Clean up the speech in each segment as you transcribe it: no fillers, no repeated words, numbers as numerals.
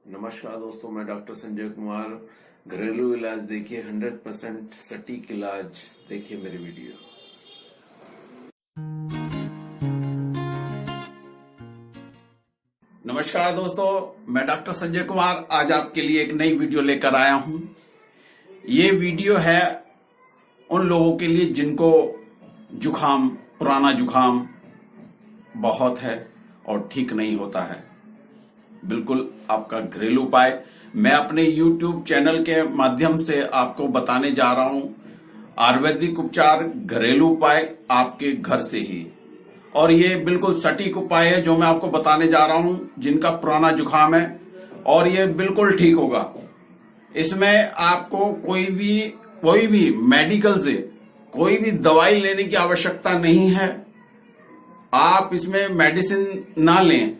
नमस्कार दोस्तों, मैं डॉक्टर संजय कुमार। घरेलू इलाज देखिए, 100% सटीक इलाज देखिए मेरी वीडियो। नमस्कार दोस्तों, मैं डॉक्टर संजय कुमार आज आपके लिए एक नई वीडियो लेकर आया हूं। ये वीडियो है उन लोगों के लिए जिनको जुखाम, पुराना जुखाम बहुत है और ठीक नहीं होता है। बिल्कुल आपका घरेलू उपाय मैं अपने YouTube चैनल के माध्यम से आपको बताने जा रहा हूं। आयुर्वेदिक उपचार, घरेलू उपाय आपके घर से ही, और ये बिल्कुल सटीक उपाय है जो मैं आपको बताने जा रहा हूं जिनका पुराना जुखाम है, और ये बिल्कुल ठीक होगा। इसमें आपको कोई भी मेडिकल से कोई भी दवाई लेने की आवश्यकता नहीं है। आप इसमें मेडिसिन ना लें,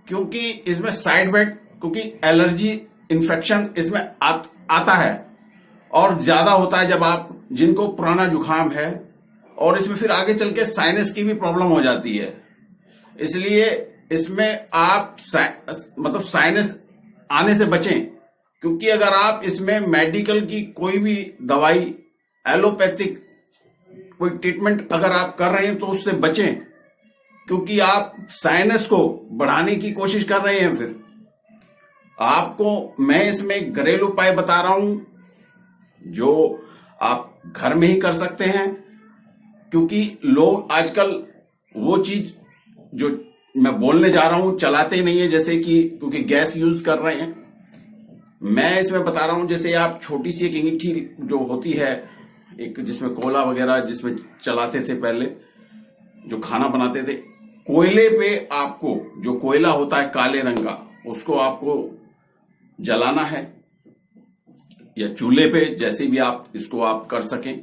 क्योंकि इसमें साइड इफेक्ट, क्योंकि एलर्जी इन्फेक्शन इसमें आता है और ज्यादा होता है जब आप जिनको पुराना जुखाम है, और इसमें फिर आगे चल के साइनस की भी प्रॉब्लम हो जाती है। इसलिए इसमें आप मतलब साइनस आने से बचें, क्योंकि अगर आप इसमें मेडिकल की कोई भी दवाई, एलोपैथिक कोई ट्रीटमेंट अगर आप कर रहे हैं तो उससे बचें, क्योंकि आप साइनस को बढ़ाने की कोशिश कर रहे हैं। फिर आपको मैं इसमें घरेलू उपाय बता रहा हूं जो आप घर में ही कर सकते हैं, क्योंकि लोग आजकल वो चीज जो मैं बोलने जा रहा हूं चलाते ही नहीं है, जैसे कि क्योंकि गैस यूज कर रहे हैं। मैं इसमें बता रहा हूं जैसे आप छोटी सी एक अंगीठी जो होती है, एक जिसमें कोयला वगैरह जिसमें चलाते थे पहले, जो खाना बनाते थे, कोयले पे आपको जो कोयला होता है काले रंग का, उसको आपको जलाना है, या चूल्हे पे, जैसे भी आप इसको आप कर सकें।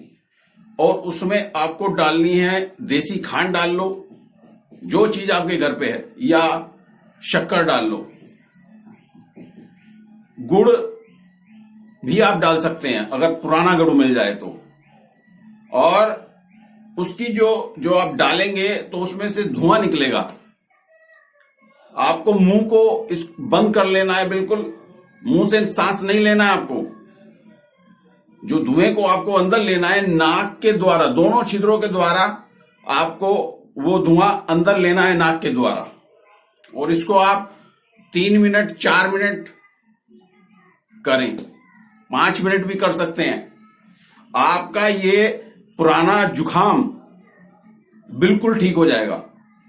और उसमें आपको डालनी है देसी खांड, डाल लो जो चीज आपके घर पे है, या शक्कर डाल लो, गुड़ भी आप डाल सकते हैं अगर पुराना गुड़ मिल जाए तो। और उसकी जो आप डालेंगे तो उसमें से धुआं निकलेगा। आपको मुंह को इस बंद कर लेना है, बिल्कुल मुंह से सांस नहीं लेना है आपको। जो धुएं को आपको अंदर लेना है, नाक के द्वारा, दोनों छिद्रों के द्वारा आपको वो धुआं अंदर लेना है, नाक के द्वारा। और इसको आप 3 मिनट 4 मिनट करें, 5 मिनट भी कर सकते हैं। आपका ये पुराना जुखाम बिल्कुल ठीक हो जाएगा,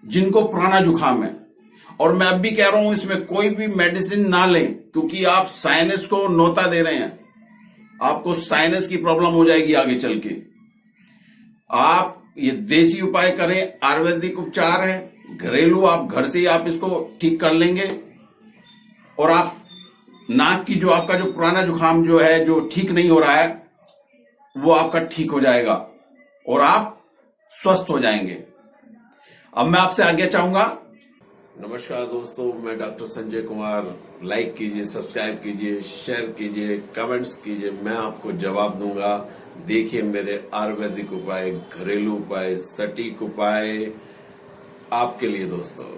जिनको पुराना जुखाम है। और मैं अब भी कह रहा हूं इसमें कोई भी मेडिसिन ना लें, क्योंकि आप साइनस को नोता दे रहे हैं। आपको साइनस की प्रॉब्लम हो जाएगी आगे चल के। आप ये देसी उपाय करें, आयुर्वेदिक उपचार है, घरेलू, आप घर से ही आप इसको ठीक कर लेंगे। और आप नाक की जो आपका जो पुराना जुखाम जो है, जो ठीक नहीं हो रहा है, वो आपका ठीक हो जाएगा और आप स्वस्थ हो जाएंगे। अब मैं आपसे आज्ञा चाहूंगा। नमस्कार दोस्तों, मैं डॉक्टर संजय कुमार। लाइक कीजिए, सब्सक्राइब कीजिए, शेयर कीजिए, कमेंट्स कीजिए, मैं आपको जवाब दूंगा। देखिए मेरे आयुर्वेदिक उपाय, घरेलू उपाय, सटीक उपाय आपके लिए दोस्तों।